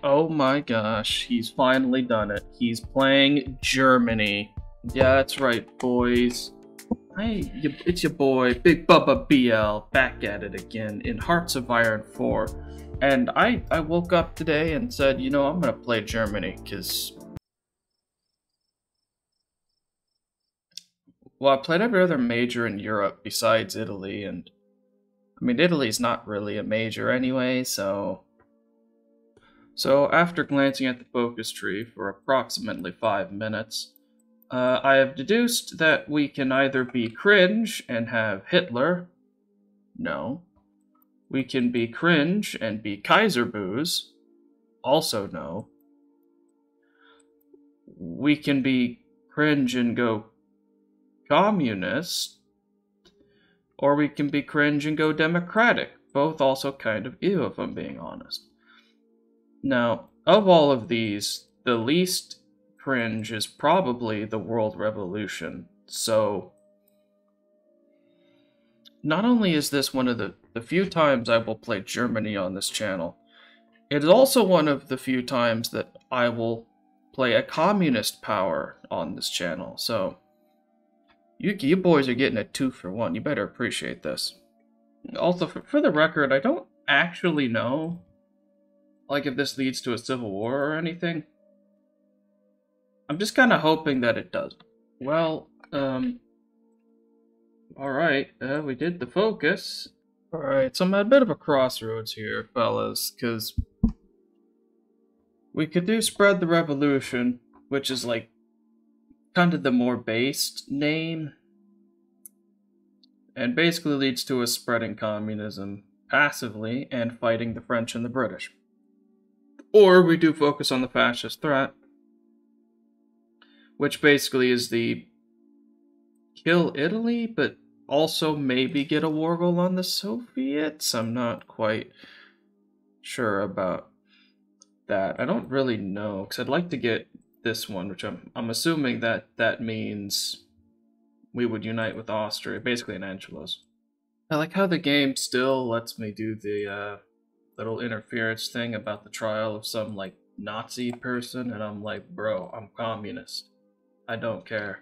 Oh my gosh, he's finally done it. He's playing Germany. Yeah, that's right, boys. It's your boy, Big Bubba BL, back at it again in Hearts of Iron 4. And I woke up today and said, you know, I'm gonna play Germany, because... Well, I played every other major in Europe besides Italy, and... I mean, Italy's not really a major anyway, so... So, after glancing at the focus tree for approximately 5 minutes, I have deduced that we can either be cringe and have Hitler. No. We can be cringe and be Kaiser Booze. Also no. We can be cringe and go communist. Or we can be cringe and go democratic. Both also kind of ew, if I'm being honest. Now, of all of these, the least cringe is probably the World Revolution. So, not only is this one of the few times I will play Germany on this channel, it is also one of the few times that I will play a communist power on this channel. So, you boys are getting a 2 for 1. You better appreciate this. Also, for the record, I don't actually know like if this leads to a civil war or anything. I'm just kind of hoping that it does. Well, alright, we did the focus. Alright, so I'm at a bit of a crossroads here, fellas, because we could do Spread the Revolution, which is like kind of the more based name, and basically leads to us spreading communism passively and fighting the French and the British. Or we do focus on the fascist threat, which basically is the kill Italy, but also maybe get a war goal on the Soviets? I'm not quite sure about that. I don't really know, because I'd like to get this one, which I'm assuming that means we would unite with Austria, basically an Angelos. I like how the game still lets me do the little interference thing about the trial of some, like, Nazi person, and I'm like, bro, I'm communist. I don't care.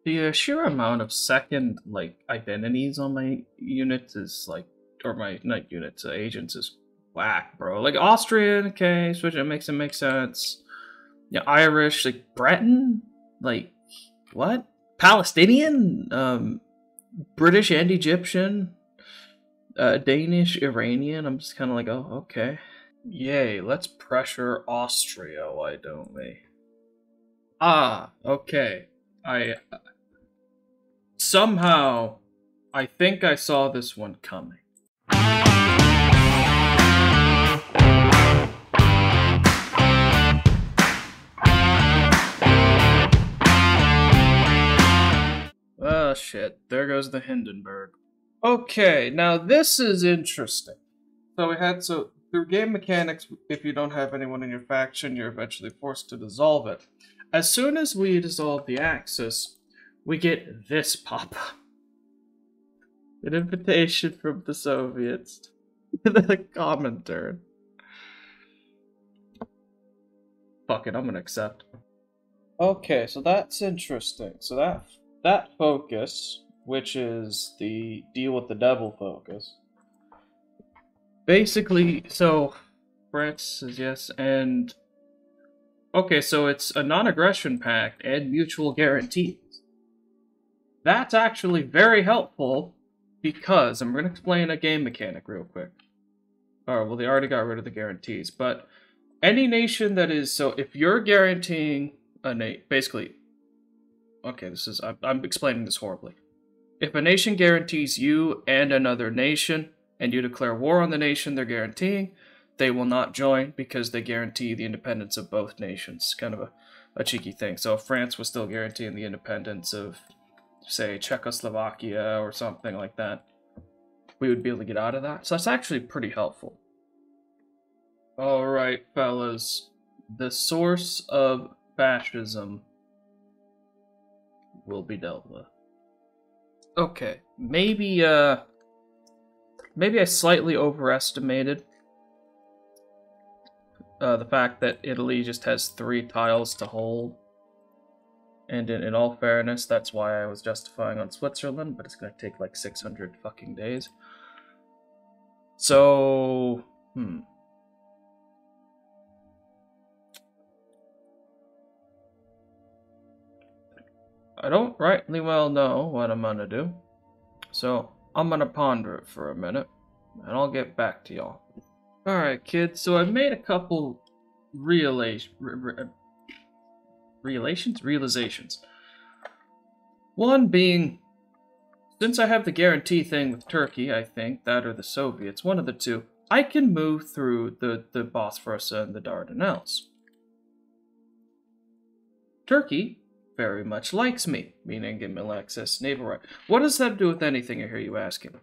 The sheer amount of second, like, identities on my units is, like, or my, not units, agents is whack, bro. Like, Austrian, okay, switch, it makes sense. Yeah, Irish, like, Breton? Like, what? Palestinian? British and Egyptian? Danish, Iranian, I'm just kind of like, oh, okay. Yay, let's pressure Austria, why don't we? Ah, okay. Somehow, I think I saw this one coming. Oh shit, there goes the Hindenburg. Okay, now this is interesting. So through game mechanics, if you don't have anyone in your faction, you're eventually forced to dissolve it. As soon as we dissolve the Axis, we get this pop-up. An invitation from the Soviets. The Comintern. Fuck it, I'm gonna accept. Okay, so that's interesting. So that focus, which is the deal with the devil focus. Basically, so France says yes, and okay, so it's a non-aggression pact and mutual guarantees. That's actually very helpful because I'm going to explain a game mechanic real quick. Oh, well, they already got rid of the guarantees, but any nation that is, so if you're guaranteeing basically, okay, I'm explaining this horribly. If a nation guarantees you and another nation, and you declare war on the nation they're guaranteeing, they will not join because they guarantee the independence of both nations. Kind of a cheeky thing. So if France was still guaranteeing the independence of, say, Czechoslovakia or something like that, we would be able to get out of that. So that's actually pretty helpful. Alright, fellas. The source of fascism will be dealt with. Okay, maybe I slightly overestimated The fact that Italy just has 3 tiles to hold. And in all fairness, that's why I was justifying on Switzerland, but it's gonna take like 600 fucking days. So, I don't rightly well know what I'm gonna do. So, I'm gonna ponder it for a minute, and I'll get back to y'all. Alright, kids, so I've made a couple realizations. One being, since I have the guarantee thing with Turkey, I think, that or the Soviets, one of the two, I can move through the Bosphorus and the Dardanelles. Turkey very much likes me, meaning give me access naval right. What does that do with anything, I hear you asking?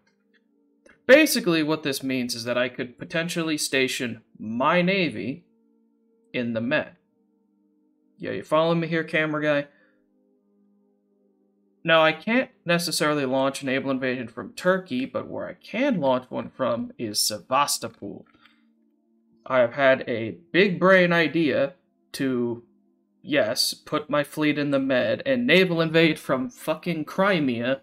Basically, what this means is that I could potentially station my navy in the Med. Yeah, you following me here, camera guy? Now, I can't necessarily launch a naval invasion from Turkey, but where I can launch one from is Sevastopol. I have had a big brain idea to, yes, put my fleet in the Med and naval invade from fucking Crimea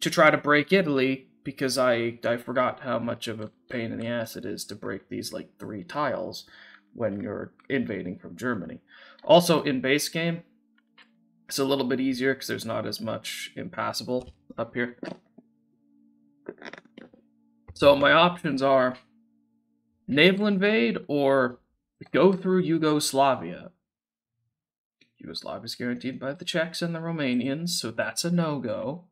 to try to break Italy, because I forgot how much of a pain in the ass it is to break these, like, 3 tiles when you're invading from Germany. Also, in base game, it's a little bit easier because there's not as much impassable up here. So my options are naval invade or go through Yugoslavia. Yugoslavia is guaranteed by the Czechs and the Romanians, so that's a no-go.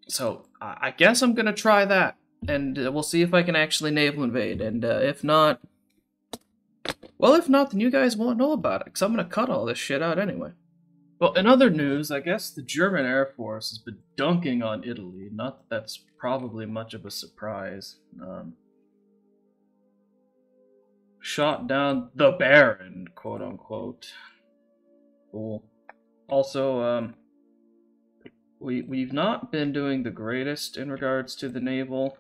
So I guess I'm going to try that, and we'll see if I can actually naval invade, and if not, well, if not, then you guys won't know about it, because I'm going to cut all this shit out anyway. Well, in other news, I guess the German Air Force has been dunking on Italy. Not that that's probably much of a surprise. Shot down the Baron, quote-unquote. Cool. Also, we've not been doing the greatest in regards to the naval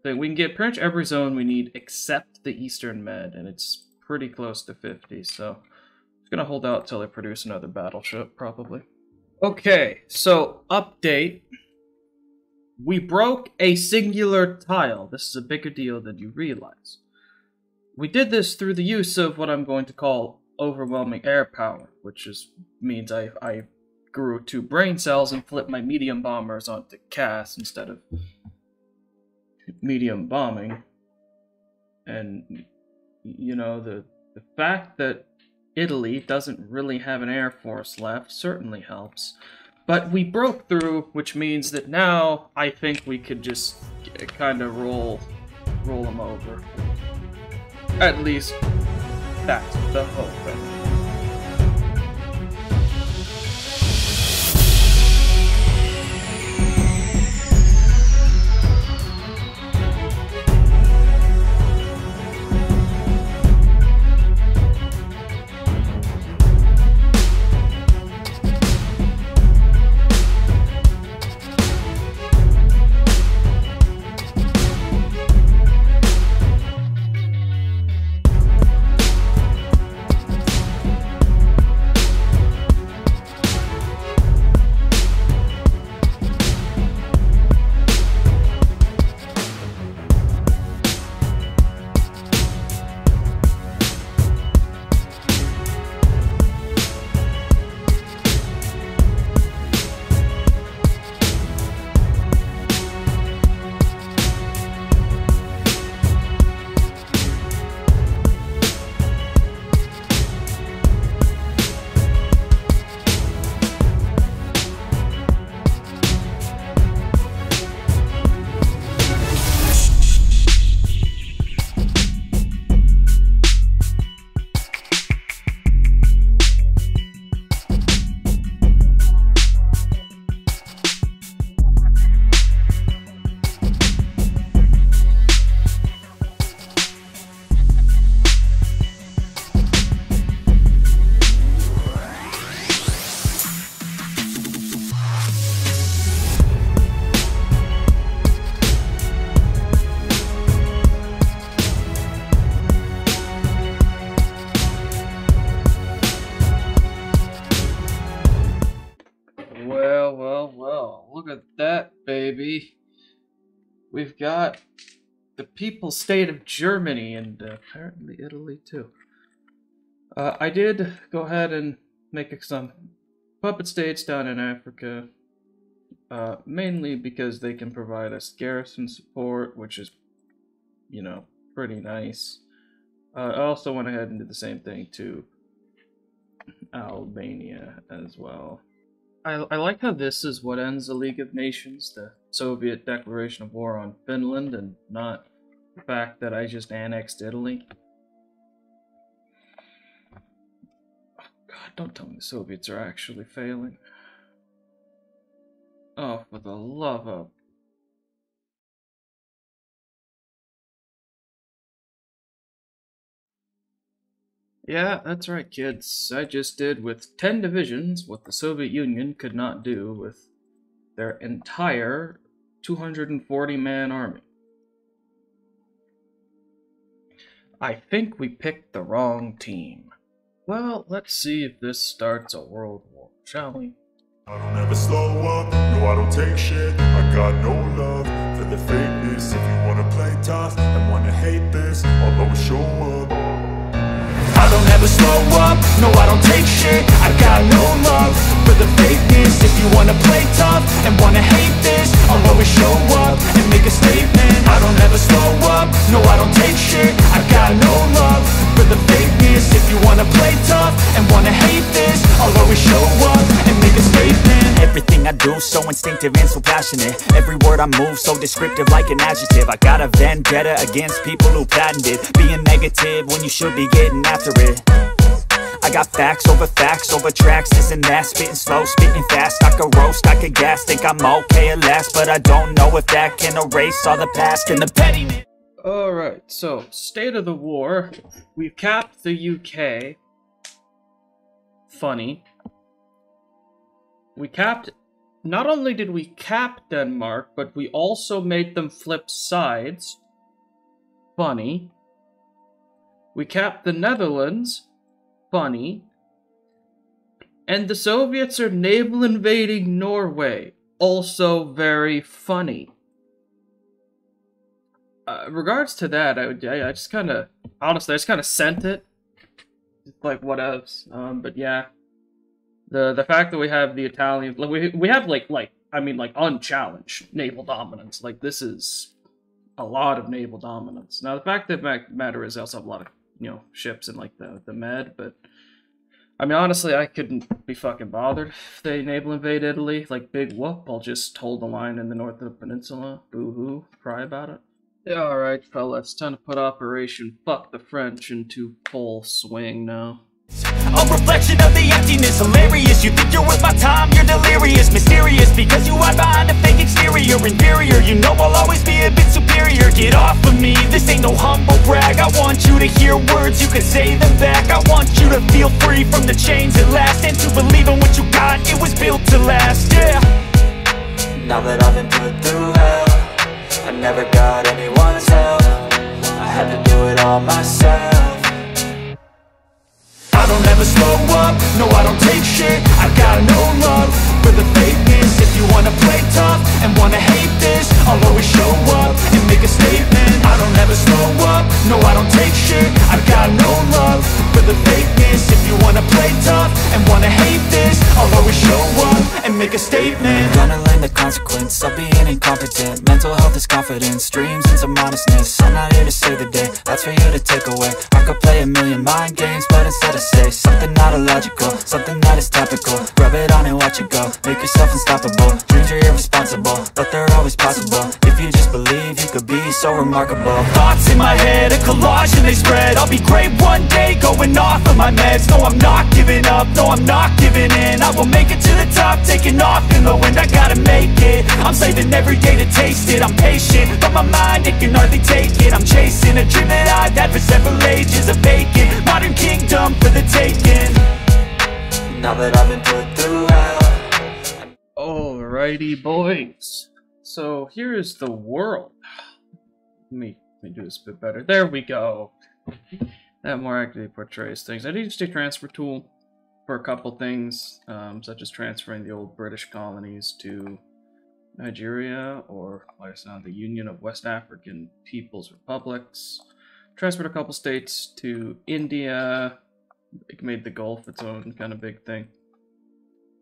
thing. We can get pretty much every zone we need except the Eastern Med, and it's pretty close to 50, so I'm just gonna hold out till I produce another battleship, probably. Okay, so update. We broke a singular tile. This is a bigger deal than you realize. We did this through the use of what I'm going to call overwhelming air power, which means I grew 2 brain cells and flipped my medium bombers onto Cass instead of medium bombing. And, you know, the fact that Italy doesn't really have an air force left certainly helps. But we broke through, which means that now I think we could just kind of roll them over. At least, that's the hope, anyway. we've got the People's State of Germany and apparently Italy too. I did go ahead and make some puppet states down in Africa, mainly because they can provide us garrison support, which is, you know, pretty nice. I also went ahead and did the same thing to Albania as well. I like how this is what ends the League of Nations, the Soviet declaration of war on Finland, and not the fact that I just annexed Italy. Oh God, don't tell me the Soviets are actually failing. Oh, for the love of... Yeah, that's right, kids. I just did with 10 divisions what the Soviet Union could not do with their entire 240-man army. I think we picked the wrong team. Well, let's see if this starts a world war, shall we? I don't ever slow up, no I don't take shit. I got no love for the fakeness. If you wanna play tough and wanna hate this, I'll always show up. I don't ever slow up, no I don't take shit. I got no love for the fakeness. If you wanna play tough and wanna hate this, I'll always show up and make a statement. I don't ever slow up, no I don't take shit. I got no love for the fakeness. If you wanna play tough and wanna hate this, I'll always show up and make a statement. Everything I do so instinctive and so passionate. Every word I move so descriptive like an adjective. I got a vendetta against people who patented being negative when you should be getting after it. I got facts over tracks, this and that. Spitting slow, spitting fast. I could roast, I could gas. Think I'm okay at last, but I don't know if that can erase all the past and the pettiness. Alright, so, state of the war. We've capped the UK. Funny. We capped... Not only did we cap Denmark, but we also made them flip sides. Funny. We capped the Netherlands. Funny. And the Soviets are naval invading Norway. Also very funny. Regards to that, I just kind of... Honestly, I just kind of sent it. Like, whatevs. But yeah. The fact that we have the Italian... Like, we have, like, unchallenged naval dominance. Like, this is a lot of naval dominance. Now, the fact that matter is they also have a lot of, you know, ships in, like, the Med, but... I mean, honestly, I couldn't be fucking bothered if they naval invade Italy. Like, big whoop, I'll just hold the line in the north of the peninsula. Boo-hoo, cry about it. Yeah, alright, fellas, time to put Operation Fuck the French into full swing now. A reflection of the emptiness, hilarious. You think you're worth my time, you're delirious. Mysterious, because you hide behind a fake exterior. Inferior, you know I'll always be a bit superior. Get off of me, this ain't no humble brag. I want you to hear words, you can say them back. I want you to feel free from the chains at last, and to believe in what you got, it was built to last, yeah. Now that I've been put through hell, I never got anyone's help. I had to do it all myself. I don't ever slow up, no I don't take shit. I got no love for the fakeness. If you wanna play tough and wanna hate this, I'll always show up and make a statement. I don't ever slow up, no I don't take shit. I got no love for the fakeness. If you wanna play tough and wanna hate this, I'll always show up and make a statement. Gonna learn the consequence of being incompetent. Mental health is confidence, dreams and some honestness. I'm not here to save the day, that's for you to take away. I could play a million mind games, but instead I say something not illogical, something that is topical. Rub it on and watch it go, make yourself unstoppable. Dreams are irresponsible, but they're always possible. If you just believe, you could be so remarkable. Thoughts in my head, a collage and they spread. I'll be great one day, going off of my meds. No, I'm not giving up, no, I'm not giving in. I will make it to the top, taking off in the wind. I gotta make it, I'm saving every day to taste it. I'm patient, but my mind, it can hardly take it. I'm chasing a dream that I've had for several ages. A vacant, modern kingdom for the taking. Now that I've been put through hell. Alrighty, boys. So here's the world. Let me do this a bit better. There we go. That more accurately portrays things. I used a transfer tool for a couple things, such as transferring the old British colonies to Nigeria, or like I said, the Union of West African People's Republics. Transferred a couple states to India. It made the Gulf its own kind of big thing.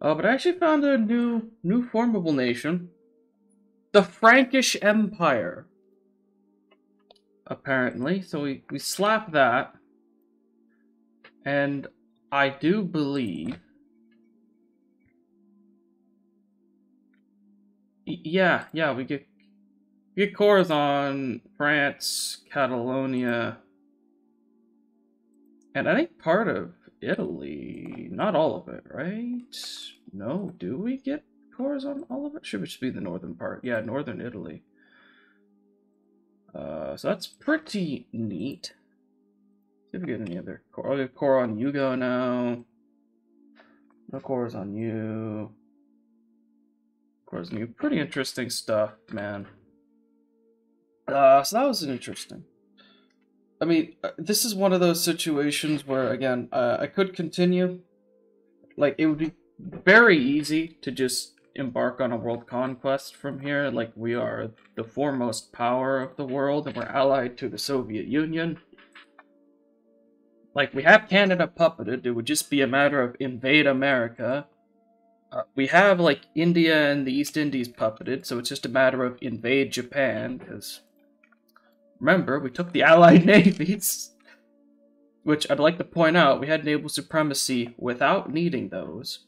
But I actually found a new formable nation. The Frankish Empire. Apparently. So we slap that. And I do believe... Yeah, we get cores on France, Catalonia, and I think part of Italy. Not all of it, right? No, do we get cores on all of it? Should just be the northern part. Yeah, northern Italy. So that's pretty neat. See if we get any other core. I'll get core on Yugo now. No cores on you. Cores on you. Pretty interesting stuff, man. So that was interesting. I mean, this is one of those situations where, again, I could continue. Like, it would be very easy to just embark on a world conquest from here. Like, we are the foremost power of the world, and we're allied to the Soviet Union. Like, we have Canada puppeted. It would just be a matter of invade America. We have, like, India and the East Indies puppeted, so it's just a matter of invade Japan, because... Remember, we took the Allied navies, which I'd like to point out, we had naval supremacy without needing those.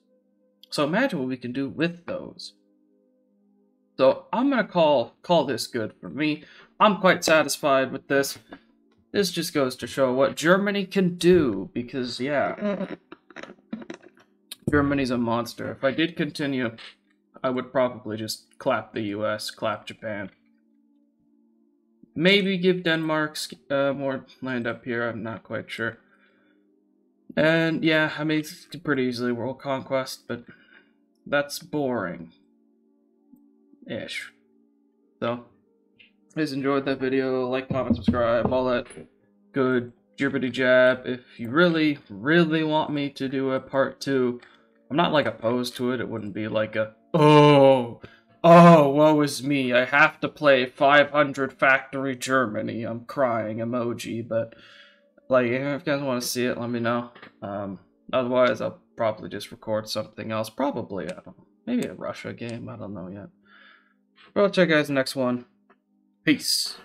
So imagine what we can do with those. So I'm gonna call this good for me. I'm quite satisfied with this. This just goes to show what Germany can do, because yeah, Germany's a monster. If I did continue, I would probably just clap the US, clap Japan. Maybe give Denmark more land up here, I'm not quite sure. And yeah, I mean, it's pretty easily world conquest, but that's boring. Ish. So, if you guys enjoyed that video, like, comment, subscribe, all that good jibbity jab. If you really, really want me to do a part 2, I'm not like opposed to it. It wouldn't be like a, oh, woe is me, I have to play 500 Factory Germany, I'm crying emoji, but, like, if you guys want to see it, let me know. Otherwise, I'll probably just record something else, probably, I don't know, maybe a Russia game, I don't know yet. But I'll check you guys in the next one. Peace.